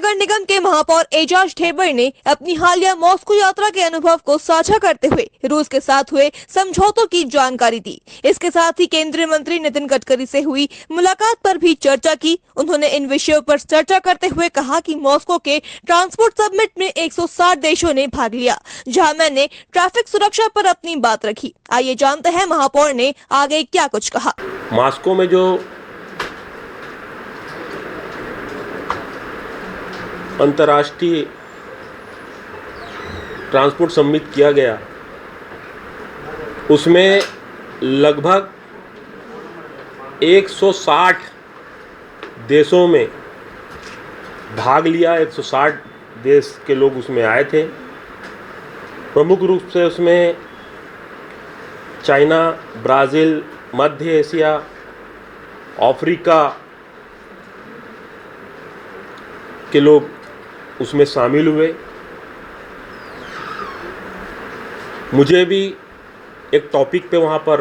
नगर निगम के महापौर एजाज ढेबर ने अपनी हालिया मॉस्को यात्रा के अनुभव को साझा करते हुए रूस के साथ हुए समझौतों की जानकारी दी। इसके साथ ही केंद्रीय मंत्री नितिन गडकरी से हुई मुलाकात पर भी चर्चा की। उन्होंने इन विषयों पर चर्चा करते हुए कहा कि मॉस्को के ट्रांसपोर्ट समिट में 160 देशों ने भाग लिया, जहां मैंने ट्रैफिक सुरक्षा पर अपनी बात रखी। आइए जानते हैं महापौर ने आगे क्या कुछ कहा। मॉस्को में जो अंतर्राष्ट्रीय ट्रांसपोर्ट समिट किया गया, उसमें लगभग 160 देशों में भाग लिया। 160 देश के लोग उसमें आए थे। प्रमुख रूप से उसमें चाइना, ब्राज़ील, मध्य एशिया, अफ्रीका के लोग उसमें शामिल हुए। मुझे भी एक टॉपिक पे वहाँ पर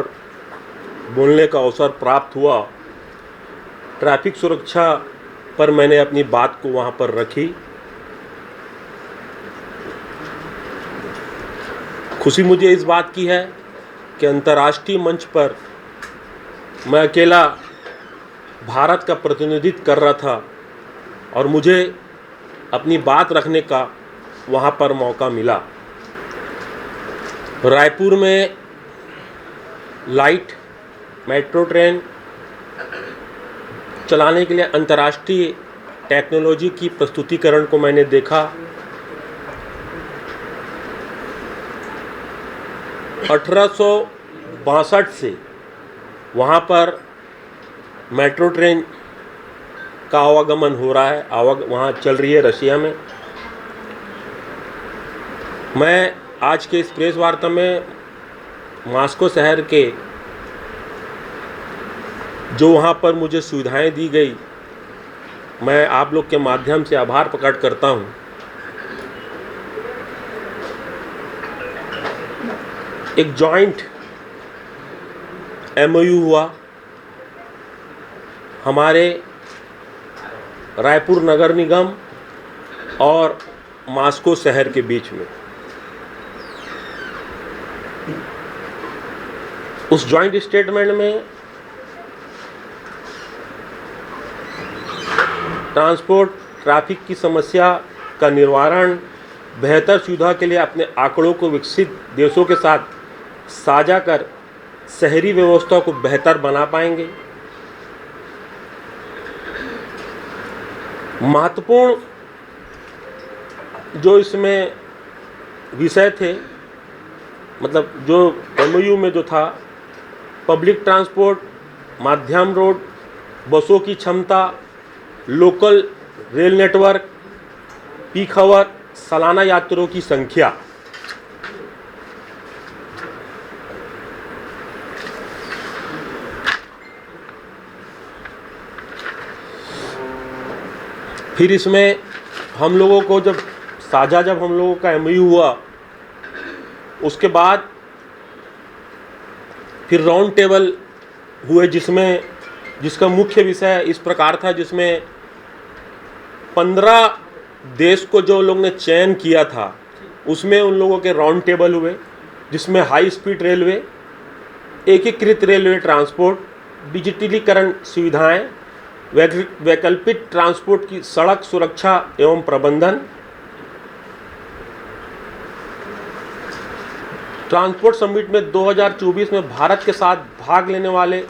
बोलने का अवसर प्राप्त हुआ। ट्रैफिक सुरक्षा पर मैंने अपनी बात को वहाँ पर रखी। खुशी मुझे इस बात की है कि अंतर्राष्ट्रीय मंच पर मैं अकेला भारत का प्रतिनिधित्व कर रहा था और मुझे अपनी बात रखने का वहाँ पर मौका मिला। रायपुर में लाइट मेट्रो ट्रेन चलाने के लिए अंतर्राष्ट्रीय टेक्नोलॉजी की प्रस्तुतिकरण को मैंने देखा। 1862 से वहाँ पर मेट्रो ट्रेन का आवागमन हो रहा है, वहाँ चल रही है रशिया में। मैं आज के इस प्रेस वार्ता में मॉस्को शहर के जो वहाँ पर मुझे सुविधाएं दी गई, मैं आप लोग के माध्यम से आभार प्रकट करता हूँ। एक जॉइंट MOU हुआ हमारे रायपुर नगर निगम और मॉस्को शहर के बीच में। उस जॉइंट स्टेटमेंट में ट्रांसपोर्ट ट्रैफिक की समस्या का निवारण, बेहतर सुविधा के लिए अपने आंकड़ों को विकसित देशों के साथ साझा कर शहरी व्यवस्था को बेहतर बना पाएंगे। महत्वपूर्ण जो इसमें विषय थे, मतलब जो MOU में जो था, पब्लिक ट्रांसपोर्ट, माध्यम रोड, बसों की क्षमता, local rail network, peak hour, सालाना यात्रियों की संख्या। फिर इसमें हम लोगों को जब हम लोगों का MOU हुआ, उसके बाद फिर राउंड टेबल हुए जिसका मुख्य विषय इस प्रकार था, जिसमें 15 देश को जो लोग ने चयन किया था, उसमें उन लोगों के राउंड टेबल हुए, जिसमें हाई स्पीड रेलवे, एकीकृत रेलवे ट्रांसपोर्ट, डिजिटलीकरण सुविधाएं, वैकल्पिक ट्रांसपोर्ट की सड़क सुरक्षा एवं प्रबंधन, ट्रांसपोर्ट समिट में 2024 में भारत के साथ भाग लेने वाले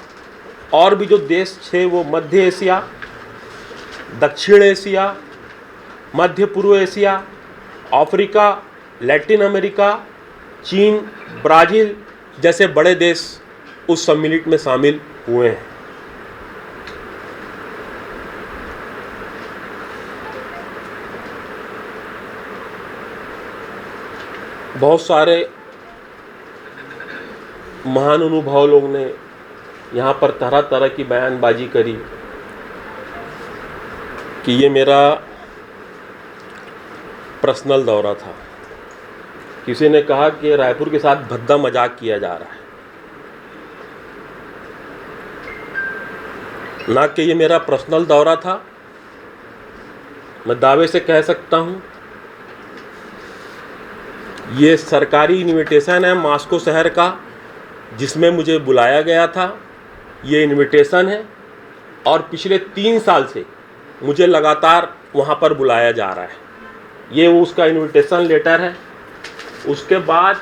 और भी जो देश थे वो मध्य एशिया, दक्षिण एशिया, मध्य पूर्व एशिया, अफ्रीका, लैटिन अमेरिका, चीन, ब्राज़ील जैसे बड़े देश उस सम्मिलित में शामिल हुए हैं। बहुत सारे महान अनुभव लोग ने यहाँ पर तरह तरह की बयानबाजी करी कि ये मेरा पर्सनल दौरा था। किसी ने कहा कि रायपुर के साथ भद्दा मजाक किया जा रहा है, ना कि ये मेरा पर्सनल दौरा था। मैं दावे से कह सकता हूँ ये सरकारी इनविटेशन है मॉस्को शहर का, जिसमें मुझे बुलाया गया था। ये इनविटेशन है और पिछले 3 साल से मुझे लगातार वहाँ पर बुलाया जा रहा है। ये उसका इनविटेशन लेटर है। उसके बाद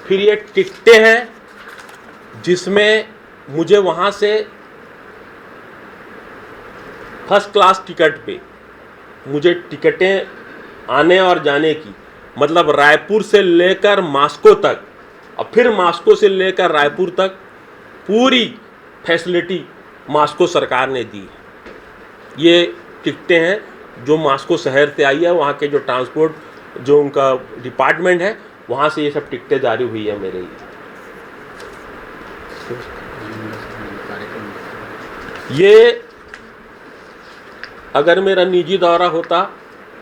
फिर ये टिकटें हैं जिसमें मुझे वहाँ से फर्स्ट क्लास टिकट पे मुझे टिकटें आने और जाने की, मतलब रायपुर से लेकर मॉस्को तक और फिर मॉस्को से लेकर रायपुर तक पूरी फैसिलिटी मॉस्को सरकार ने दी है। ये टिकटें हैं जो मॉस्को शहर से आई है, वहाँ के जो ट्रांसपोर्ट जो उनका डिपार्टमेंट है वहाँ से ये सब टिकटें जारी हुई है मेरे लिए। ये अगर मेरा निजी दौरा होता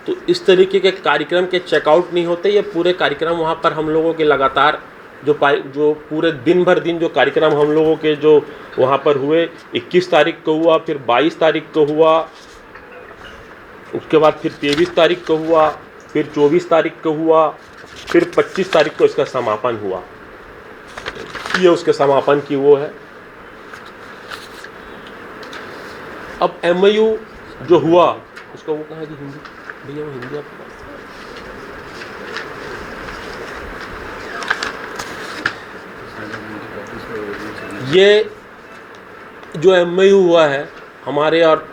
तो इस तरीके के कार्यक्रम के चेकआउट नहीं होते। ये पूरे कार्यक्रम वहाँ पर हम लोगों के लगातार जो पूरे दिन भर जो कार्यक्रम हम लोगों के जो वहाँ पर हुए, 21 तारीख को हुआ, फिर 22 तारीख को हुआ, उसके बाद फिर 23 तारीख को हुआ, फिर 24 तारीख को हुआ, फिर 25 तारीख को इसका समापन हुआ। ये उसके समापन की वो है। अब MOU जो हुआ उसका वो कहाँ है कि हिंदी भैया, वो हिंदी आपके पास ये जो MOU हुआ है हमारे और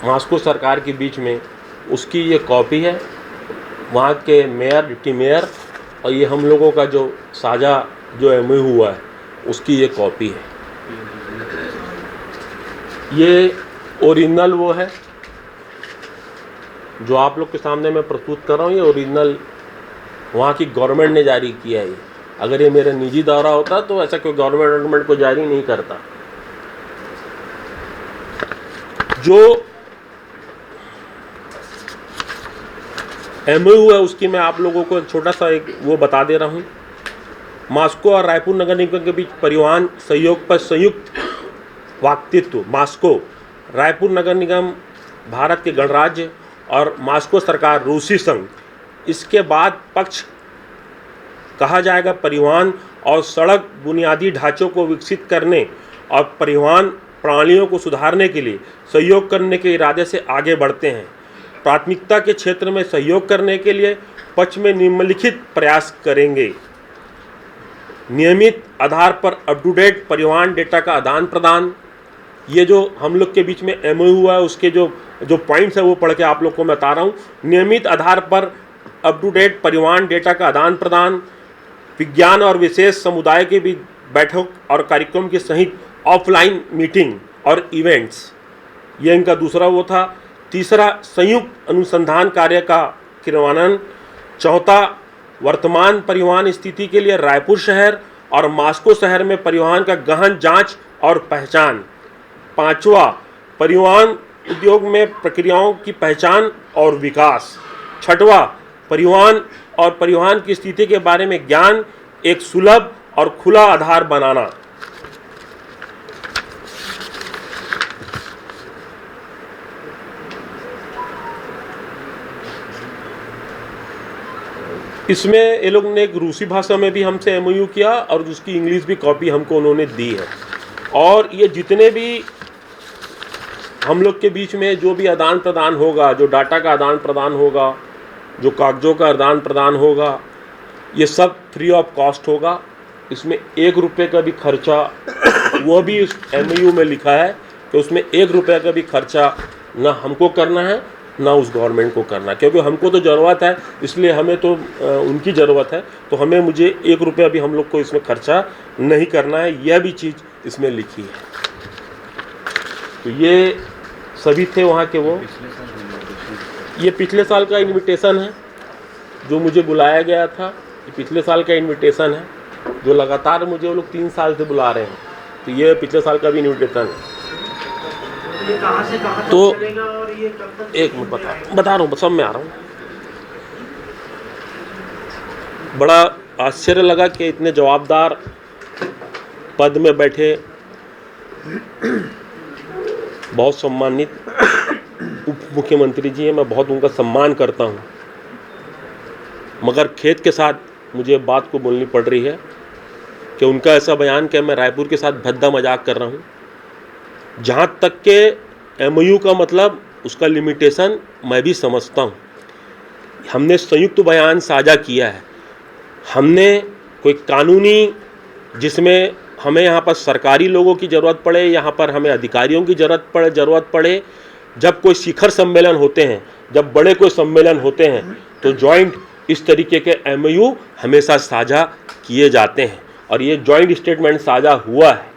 मॉस्को सरकार के बीच में, उसकी ये कॉपी है। वहाँ के मेयर, डिप्टी मेयर और ये हम लोगों का जो साझा जो MOU हुआ है उसकी ये कॉपी है। ये ओरिजिनल वो है जो आप लोग के सामने मैं प्रस्तुत कर रहा हूँ। ये ओरिजिनल वहाँ की गवर्नमेंट ने जारी किया है। ये अगर ये मेरा निजी दौरा होता तो ऐसा कोई गवर्नमेंट को जारी नहीं करता। जो MOU है उसकी मैं आप लोगों को छोटा सा एक वो बता दे रहा हूँ। मॉस्को और रायपुर नगर निगम के बीच परिवहन सहयोग पर संयुक्त वाक्तित्व। मॉस्को रायपुर नगर निगम भारत के गणराज्य और मॉस्को सरकार रूसी संघ, इसके बाद पक्ष कहा जाएगा परिवहन और सड़क बुनियादी ढांचों को विकसित करने और परिवहन प्रणालियों को सुधारने के लिए सहयोग करने के इरादे से आगे बढ़ते हैं। प्राथमिकता के क्षेत्र में सहयोग करने के लिए पक्ष में निम्नलिखित प्रयास करेंगे। नियमित आधार पर अप टू डेट परिवहन डेटा का आदान प्रदान। ये जो हम लोग के बीच में MOU हुआ है उसके जो पॉइंट्स है वो पढ़ के आप लोग को मैं बता रहा हूँ। नियमित आधार पर अप टू डेट परिवहन डेटा का आदान प्रदान। विज्ञान और विशेष समुदाय के बीच बैठक और कार्यक्रम के सहित ऑफलाइन मीटिंग और इवेंट्स, ये इनका दूसरा वो था। तीसरा, संयुक्त अनुसंधान कार्य का क्रियान्वयन। चौथा, वर्तमान परिवहन स्थिति के लिए रायपुर शहर और मॉस्को शहर में परिवहन का गहन जांच और पहचान। पांचवा, परिवहन उद्योग में प्रक्रियाओं की पहचान और विकास। छठवां, परिवहन और परिवहन की स्थिति के बारे में ज्ञान, एक सुलभ और खुला आधार बनाना। इसमें ये लोग ने एक रूसी भाषा में भी हमसे MOU किया और उसकी इंग्लिश भी कॉपी हमको उन्होंने दी है। और ये जितने भी हम लोग के बीच में जो भी आदान प्रदान होगा, जो डाटा का आदान प्रदान होगा, जो कागजों का आदान प्रदान होगा, ये सब फ्री ऑफ कॉस्ट होगा। इसमें 1 रुपये का भी खर्चा, वो भी इस MOU में लिखा है कि उसमें 1 रुपये का भी खर्चा ना हमको करना है ना उस गवर्नमेंट को करना, क्योंकि हमको तो ज़रूरत है, इसलिए हमें तो उनकी ज़रूरत है, तो मुझे 1 रुपया भी हम लोग को इसमें खर्चा नहीं करना है। यह भी चीज़ इसमें लिखी है। तो ये सभी थे वहाँ के वो। ये पिछले साल का इनविटेशन है जो मुझे बुलाया गया था। ये पिछले साल का इनविटेशन है जो लगातार मुझे वो लोग 3 साल से बुला रहे हैं। तो ये पिछले साल का भी इनविटेशन है। ये कहाँ से कहाँ तक तो चलेगा और ये कब तक? एक मिनट बता रहा हूँ, सब में आ रहा हूँ। बड़ा आश्चर्य लगा कि इतने जवाबदार पद में बैठे, बहुत सम्मानित मुख्यमंत्री जी हैं, मैं बहुत उनका सम्मान करता हूं, मगर खेद के साथ मुझे बात को बोलनी पड़ रही है कि उनका ऐसा बयान कि मैं रायपुर के साथ भद्दा मजाक कर रहा हूं। जहां तक के एमओयू का मतलब उसका लिमिटेशन मैं भी समझता हूं। हमने संयुक्त बयान साझा किया है, हमने कोई कानूनी जिसमें हमें यहाँ पर सरकारी लोगों की ज़रूरत पड़े, यहाँ पर हमें अधिकारियों की ज़रूरत पड़े, जब कोई शिखर सम्मेलन होते हैं, जब बड़े कोई सम्मेलन होते हैं तो जॉइंट इस तरीके के एमओयू हमेशा साझा किए जाते हैं और ये जॉइंट स्टेटमेंट साझा हुआ है।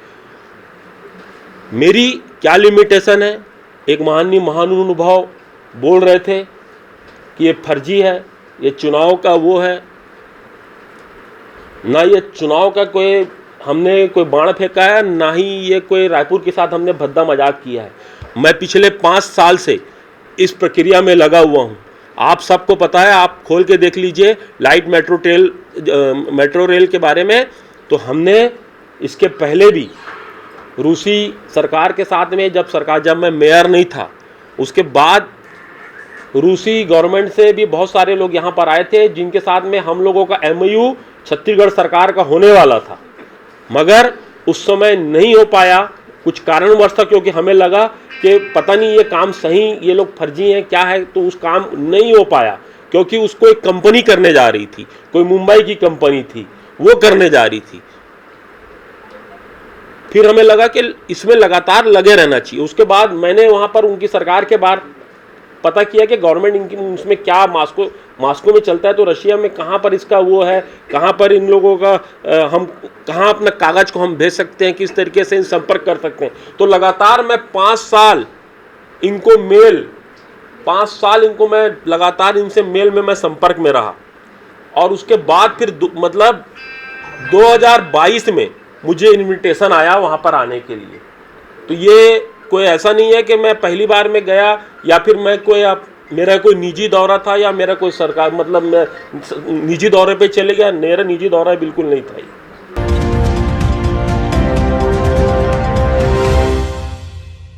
मेरी क्या लिमिटेशन है? एक महानुभाव बोल रहे थे कि ये फर्जी है, ये चुनाव का वो है ना, ये चुनाव का कोई हमने कोई बाण फेंका है, ना ही ये कोई रायपुर के साथ हमने भद्दा मजाक किया है। मैं पिछले 5 साल से इस प्रक्रिया में लगा हुआ हूँ। आप सबको पता है, आप खोल के देख लीजिए लाइट मेट्रो रेल के बारे में। तो हमने इसके पहले भी रूसी सरकार के साथ में, जब मैं मेयर नहीं था, उसके बाद रूसी गवर्नमेंट से भी बहुत सारे लोग यहाँ पर आए थे, जिनके साथ में हम लोगों का एमओयू छत्तीसगढ़ सरकार का होने वाला था, मगर उस समय नहीं हो पाया कुछ कारणवश था, क्योंकि हमें लगा कि पता नहीं ये काम सही, ये लोग फर्जी हैं क्या है, तो उस काम नहीं हो पाया क्योंकि उसको एक कंपनी करने जा रही थी, कोई मुंबई की कंपनी थी, वो करने जा रही थी। फिर हमें लगा कि इसमें लगातार लगे रहना चाहिए। उसके बाद मैंने वहाँ पर उनकी सरकार के बारे पता किया कि गवर्नमेंट इनकी उसमें क्या मास्को में चलता है, तो रशिया में कहाँ पर इसका वो है, कहाँ पर इन लोगों का हम कहाँ अपना कागज़ को हम भेज सकते हैं, किस तरीके से इन संपर्क कर सकते हैं। तो लगातार मैं 5 साल इनको मैं लगातार इनसे मेल में मैं संपर्क में रहा और उसके बाद फिर मतलब 2022 में मुझे इन्विटेशन आया वहाँ पर आने के लिए। तो ये कोई ऐसा नहीं है कि मैं पहली बार में गया या फिर मेरा कोई निजी दौरा था या मेरा कोई सरकार मतलब मैं निजी दौरे पे चले गया। मेरा निजी दौरा बिल्कुल नहीं था।